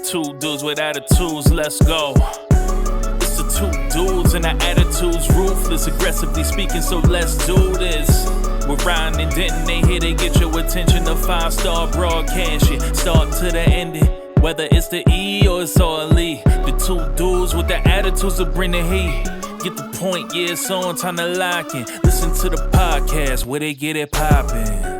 two dudes with attitudes, let's go. It's the two dudes and our attitudes, ruthless, aggressively speaking, so let's do this. We're riding in Denton, they here to get your attention. The 5-star broadcast shit, start to the ending. Whether it's the E or it's all E, the two dudes with the attitudes will bring the heat. Get the point, yeah, it's on, time to lock in. Listen to the podcast where they get it poppin'.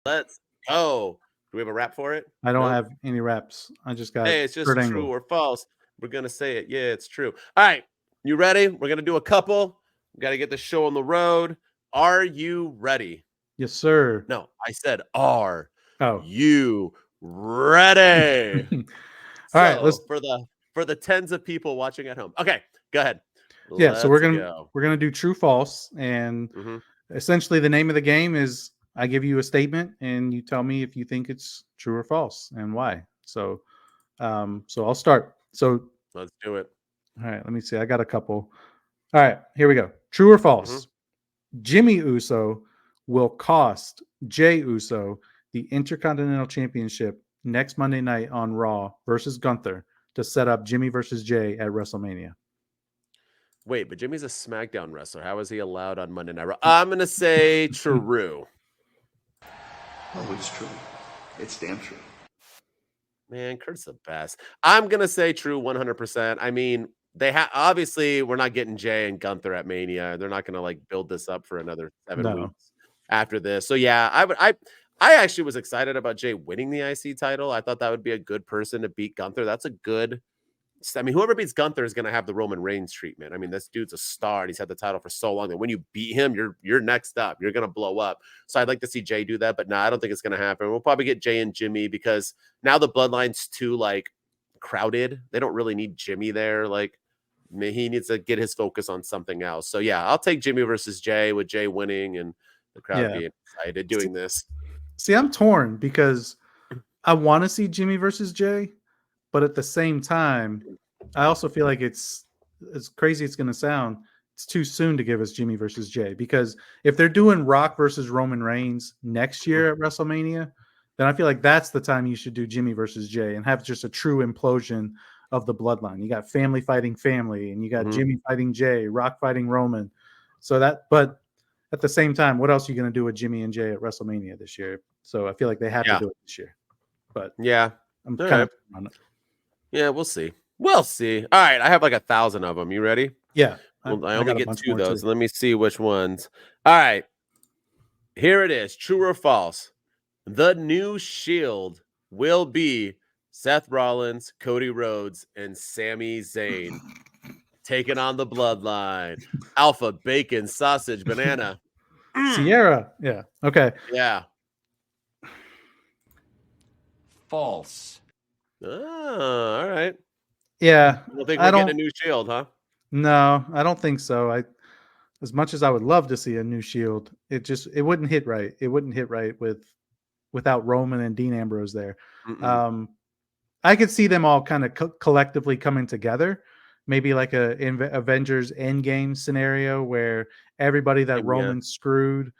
Let's go. Do we have a rap for it? I don't have any raps. I just got. Hey, it's just true or false. We're gonna say it. Yeah, it's true. All right, you ready? We're gonna do a couple. We got to get the show on the road. Are you ready? Yes, sir. No, I said, are you ready? All right, let's for the tens of people watching at home. Okay, go ahead. Yeah, so we're gonna do true false, and essentially the name of the game is I give you a statement and you tell me if you think it's true or false and why. So, so I'll start. So let's do it. All right, let me see. I got a couple. All right, here we go. True or false? Jimmy Uso will cost Jey Uso the Intercontinental Championship next Monday night on Raw versus Gunther to set up Jimmy versus Jey at WrestleMania. Wait, but Jimmy's a SmackDown wrestler. How is he allowed on Monday Night Raw? I'm going to say true. Oh, it's true. It's damn true. Man, Kurt's the best. I'm going to say true 100%. I mean, obviously we're not getting Jey and Gunther at Mania. They're not going to like build this up for another 7 weeks after this. So yeah, I actually was excited about Jey winning the IC title. I thought that would be a good person to beat Gunther. That's a good, I mean, whoever beats Gunther is going to have the Roman Reigns treatment. I mean, this dude's a star and he's had the title for so long that when you beat him, you're next up. You're going to blow up. So I'd like to see Jey do that, but no, I don't think it's going to happen. We'll probably get Jey and Jimmy because now the bloodline's too like crowded. They don't really need Jimmy there. Like he needs to get his focus on something else. So yeah, I'll take Jimmy versus Jey with Jey winning and the crowd being excited doing this. See, I'm torn because I want to see Jimmy versus Jey. But at the same time, I also feel like it's as crazy it's going to sound. It's too soon to give us Jimmy versus Jey because if they're doing Rock versus Roman Reigns next year at WrestleMania, then I feel like that's the time you should do Jimmy versus Jey and have just a true implosion of the bloodline. You got family fighting family, and you got Jimmy fighting Jey, Rock fighting Roman. So that, but at the same time, what else are you going to do with Jimmy and Jey at WrestleMania this year? So I feel like they have to do it this year. But yeah, I'm kind of on it. Yeah, we'll see. We'll see. All right, I have like 1,000 of them. You ready? Yeah. Well, I only get 2 of those. Let me see which ones. All right. Here it is. True or false? The new Shield will be Seth Rollins, Cody Rhodes, and Sami Zayn taking on the Bloodline. Alpha, bacon, sausage, banana. Sierra. Yeah. Okay. Yeah. False. Oh, all right. Yeah. I don't think we're getting a new Shield, huh? No, I don't think so. As much as I would love to see a new Shield, it wouldn't hit right. It wouldn't hit right without Roman and Dean Ambrose there. I could see them all kind of collectively coming together. Maybe like a Avengers Endgame scenario where everybody that Roman screwed,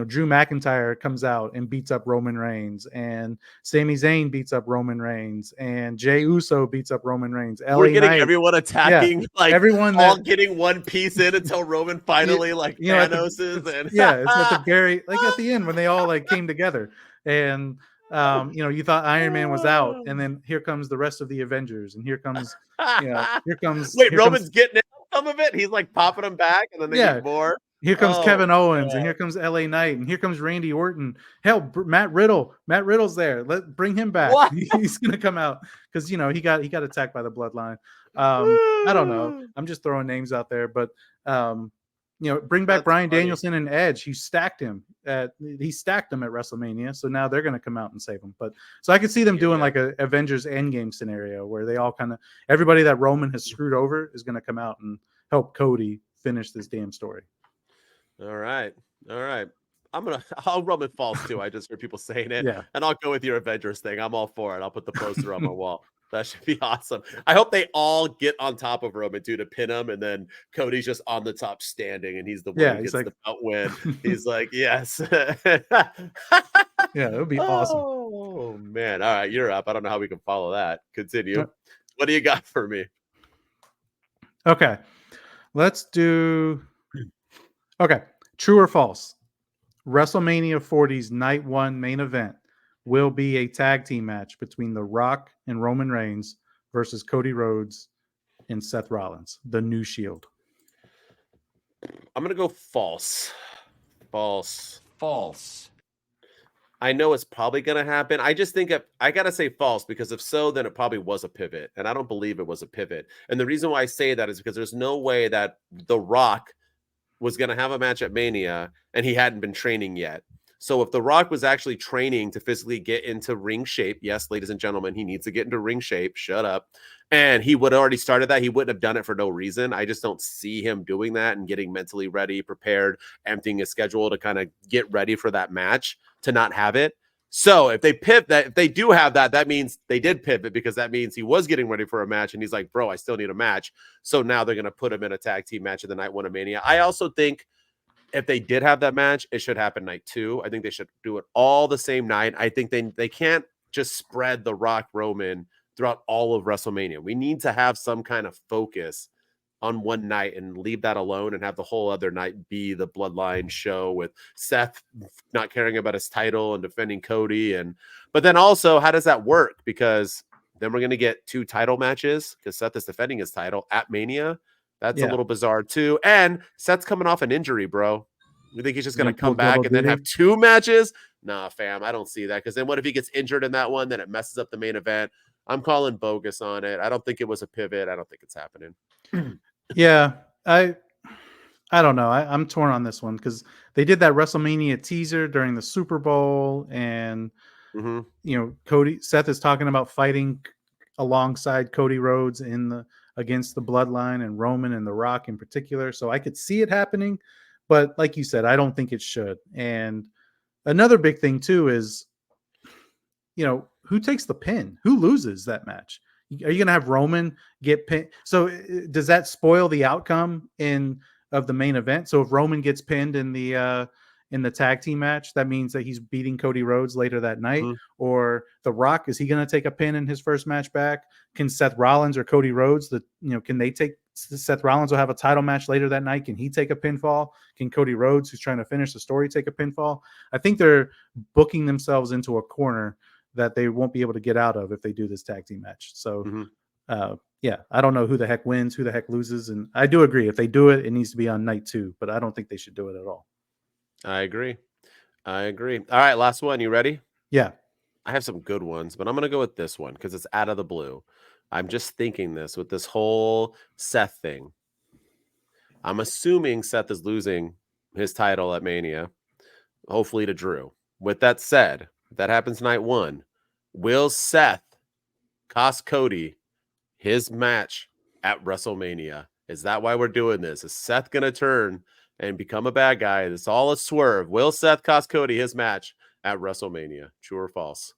Drew McIntyre comes out and beats up Roman Reigns, and Sami Zayn beats up Roman Reigns, and Jey Uso beats up Roman Reigns. We're getting everyone attacking, like everyone all getting one piece in until Roman finally Thanos is. And it's at the very at the end when they all came together, and you thought Iron Man was out, and then here comes the rest of the Avengers, and here comes Roman's getting some of it. He's like popping them back, and then they get more. Here comes Kevin Owens, and here comes LA Knight, and here comes Randy Orton. Hell, Matt Riddle. Matt Riddle's there. Bring him back. What? He's gonna come out because he got attacked by the Bloodline. I don't know. I'm just throwing names out there, but bring back Bryan Danielson and Edge. He stacked him at WrestleMania, so now they're gonna come out and save him. But so I could see them doing like a Avengers Endgame scenario where they all everybody that Roman has screwed over is gonna come out and help Cody finish this damn story. All right. I'll run with false too. I just heard people saying it. Yeah. And I'll go with your Avengers thing. I'm all for it. I'll put the poster on my wall. That should be awesome. I hope they all get on top of Roman too to pin him, and then Cody's just on the top standing, and he's the one who gets the belt win. He's like, yes. Yeah, it would be awesome. Oh man. All right, you're up. I don't know how we can follow that. Continue. What do you got for me? Okay. Let's do true or false. WrestleMania 40's Night One main event will be a tag team match between The Rock and Roman Reigns versus Cody Rhodes and Seth Rollins, the New Shield. I'm gonna go false. False. I know it's probably going to happen. I just think I got to say false, because if so, then it probably was a pivot. And I don't believe it was a pivot. And the reason why I say that is because there's no way that The Rock was going to have a match at Mania and he hadn't been training yet. So if The Rock was actually training to physically get into ring shape, yes, ladies and gentlemen, he needs to get into ring shape. Shut up. And he would have already started that. He wouldn't have done it for no reason. I just don't see him doing that and getting mentally ready, prepared, emptying his schedule to kind of get ready for that match, to not have it. So if they pivot that, if they do have that, that means they did pivot, because that means he was getting ready for a match and he's like, bro, I still need a match. So now they're going to put him in a tag team match at the Night One of Mania. I also think if they did have that match, it should happen night 2. I think they should do it all the same night. I think they can't just spread The Rock Roman throughout all of WrestleMania. We need to have some kind of focus on one night and leave that alone and have the whole other night be the Bloodline show with Seth not caring about his title and defending Cody. But then also, how does that work? Because then we're going to get 2 title matches because Seth is defending his title at Mania. That's a little bizarre too. And Seth's coming off an injury, bro. You think he's just going to come back and then have 2 matches? Nah, fam, I don't see that. Because then what if he gets injured in that one? Then it messes up the main event. I'm calling bogus on it. I don't think it was a pivot. I don't think it's happening. Yeah, I don't know. I'm torn on this one because they did that WrestleMania teaser during the Super Bowl, and you know, Seth is talking about fighting alongside Cody Rhodes against the Bloodline and Roman and The Rock in particular. So I could see it happening, but like you said, I don't think it should. And another big thing too is, you know, who takes the pin? Who loses that match? Are you going to have Roman get pinned? So does that spoil the outcome of the main event? So if Roman gets pinned in the tag team match, that means that he's beating Cody Rhodes later that night. Or The Rock, is he going to take a pin in his first match back? Can Seth Rollins or Cody Rhodes, can they take? Seth Rollins will have a title match later that night. Can he take a pinfall? Can Cody Rhodes, who's trying to finish the story, take a pinfall? I think they're booking themselves into a corner that they won't be able to get out of if they do this tag team match. So, yeah, I don't know who the heck wins, who the heck loses. And I do agree. If they do it, it needs to be on night 2, but I don't think they should do it at all. I agree. All right, last one. You ready? Yeah. I have some good ones, but I'm going to go with this one because it's out of the blue. I'm just thinking this with this whole Seth thing. I'm assuming Seth is losing his title at Mania, hopefully to Drew. With that said, if that happens night 1, will Seth cost Cody his match at WrestleMania? Is that why we're doing this? Is Seth going to turn and become a bad guy? It's all a swerve. Will Seth cost Cody his match at WrestleMania? True or false?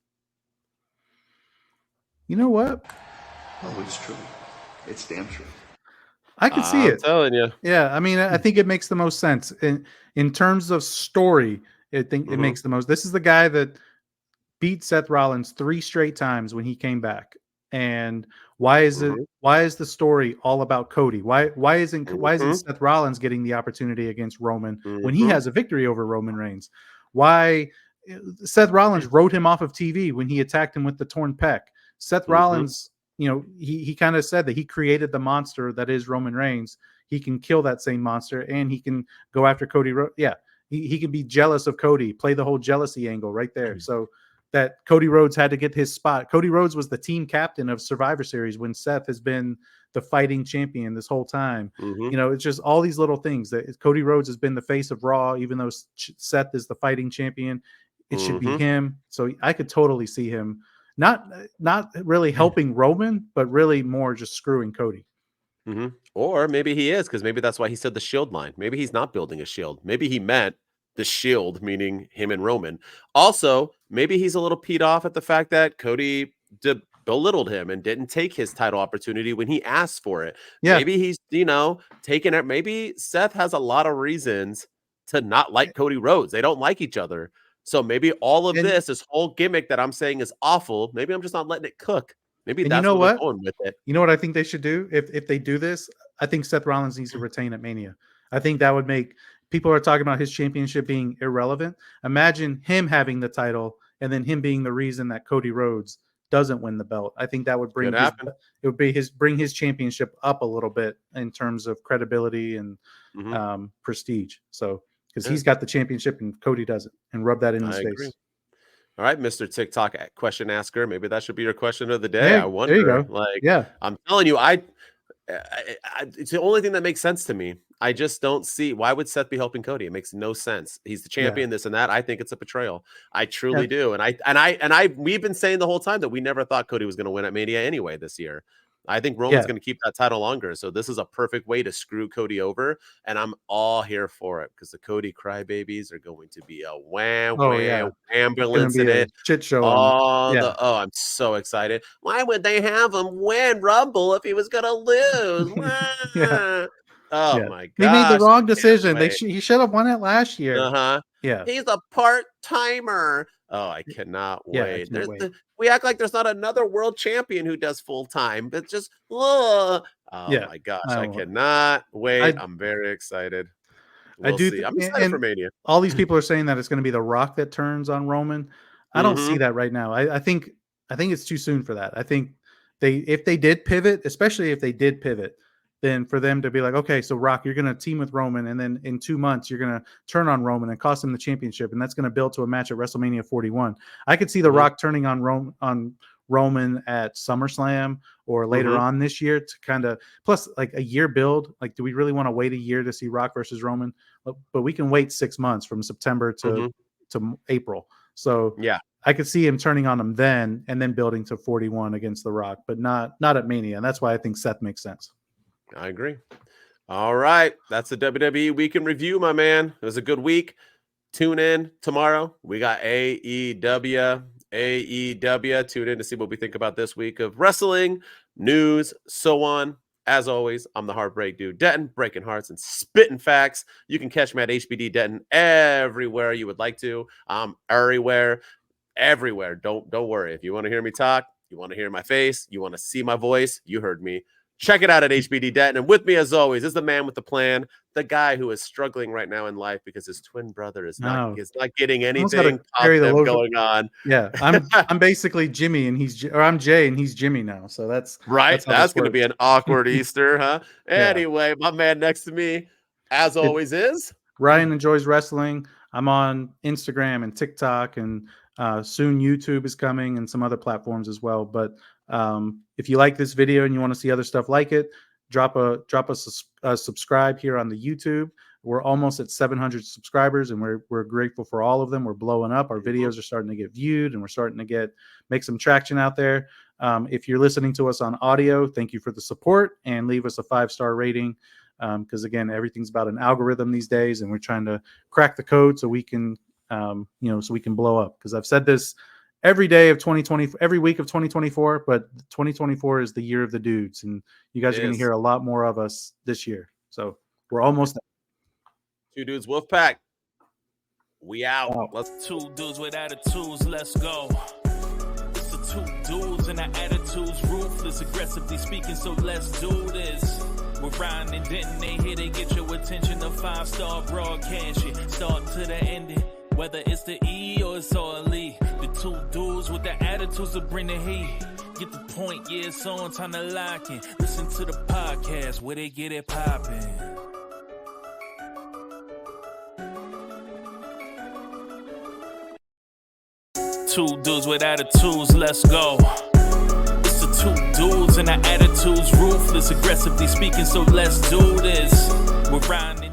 You know what? Oh, it's true. It's damn true. I can see it. I'm telling you. Yeah, I mean, I think it makes the most sense in terms of story. I think it makes the most. This is the guy that beat Seth Rollins 3 straight times when he came back. And why is it? Why is the story all about Cody? Why isn't Seth Rollins getting the opportunity against Roman when he has a victory over Roman Reigns? Why Seth Rollins wrote him off of TV when he attacked him with the torn pec? Seth Rollins, you know, he kind of said that he created the monster that is Roman Reigns. He can kill that same monster, and he can go after Cody. Yeah, he can be jealous of Cody, play the whole jealousy angle right there. So that Cody Rhodes had to get his spot. Cody Rhodes was the team captain of Survivor Series when Seth has been the fighting champion this whole time. You know, it's just all these little things that Cody Rhodes has been the face of Raw, even though Seth is the fighting champion. It should be him. So I could totally see him not really helping Roman, but really more just screwing Cody. Or maybe he is, because maybe that's why he said the Shield line. Maybe he's not building a Shield. Maybe he meant the Shield, meaning him and Roman. Also, maybe he's a little peed off at the fact that Cody belittled him and didn't take his title opportunity when he asked for it. Yeah. Maybe he's, taking it. Maybe Seth has a lot of reasons to not like Cody Rhodes. They don't like each other. So maybe all of this whole gimmick that I'm saying is awful. Maybe I'm just not letting it cook. Maybe that's where they're going with it. You know what I think they should do if they do this? I think Seth Rollins needs to retain at Mania. I think that would make people are talking about his championship being irrelevant. Imagine him having the title and then him being the reason that Cody Rhodes doesn't win the belt. I think that would bring bring his championship up a little bit in terms of credibility and prestige. So because he's got the championship and Cody doesn't, and rub that in his face. Agree. All right, Mr. TikTok question asker. Maybe that should be your question of the day. Hey, I wonder. There you go. I'm telling you, it's the only thing that makes sense to me. I just don't see why would Seth be helping Cody. It makes no sense. He's the champion, this and that. I think it's a betrayal. I truly do. And we've been saying the whole time that we never thought Cody was going to win at Mania anyway this year. I think Roman's going to keep that title longer. So this is a perfect way to screw Cody over. And I'm all here for it because the Cody crybabies are going to be a ambulance in it. Shit show. I'm so excited. Why would they have him win Rumble if he was going to lose? My God. They made the wrong decision. He should have won it last year. Yeah. He's a part-timer. Oh, I cannot wait. We act like there's not another world champion who does full-time, but just, my gosh, I cannot wait. I'm very excited. We'll see. I'm excited for Mania. All these people are saying that it's going to be The Rock that turns on Roman. I don't see that right now. I think it's too soon for that. I think if they did pivot, especially if they did pivot, then for them to be like, okay, so Rock, you're going to team with Roman, and then in 2 months, you're going to turn on Roman and cost him the championship, and that's going to build to a match at WrestleMania 41. I could see The Rock turning on Roman at SummerSlam or later on this year to kind of, plus like a year build. Like, do we really want to wait a year to see Rock versus Roman? But we can wait 6 months from September to April. So I could see him turning on him then and then building to 41 against The Rock, but not at Mania. And that's why I think Seth makes sense. I agree. All right. That's the WWE Week in Review, my man. It was a good week. Tune in tomorrow. We got AEW. Tune in to see what we think about this week of wrestling, news, so on. As always, I'm the Heartbreak Dude, Denton, breaking hearts and spitting facts. You can catch me at HBD Denton everywhere you would like to. I'm everywhere. Don't worry. If you want to hear me talk, you want to hear my face, you want to see my voice, you heard me. Check it out at HBD Denton. And with me, as always, is the man with the plan, the guy who is struggling right now in life because his twin brother is not getting anything positive going on. Yeah, I'm basically Jimmy, and I'm Jay, and he's Jimmy now. So that's right. That's going to be an awkward Easter, huh? Anyway, my man next to me, as always, is Ryan Enjoys Wrestling. I'm on Instagram and TikTok, and soon YouTube is coming, and some other platforms as well. But if you like this video and you want to see other stuff like it, drop us a subscribe here on the YouTube. We're almost at 700 subscribers, and we're grateful for all of them. We're blowing up. Our videos are starting to get viewed, and we're starting to make some traction out there. If you're listening to us on audio, thank you for the support, and leave us a 5-star rating. Because again, everything's about an algorithm these days, and we're trying to crack the code so we can, so we can blow up. Because I've said this every day of 2020, every week of 2024, but 2024 is the year of the dudes, and you guys are going to hear a lot more of us this year. So we're almost there. Two Dudes Wolfpack. We out. Let's two dudes with attitudes. Let's go. It's the two dudes and our attitudes ruthless, aggressively speaking. So let's do this. We're riding and Denton. They here to get your attention. The 5-star broadcast shit, starting to the ending. Whether it's the E or it's all E, the two dudes with the attitudes that bring the heat. Get the point, yeah, it's on, time to lock in. Listen to the podcast where they get it poppin'. Two dudes with attitudes, let's go. It's the two dudes and our attitudes ruthless, aggressively speaking, so let's do this. We're riding.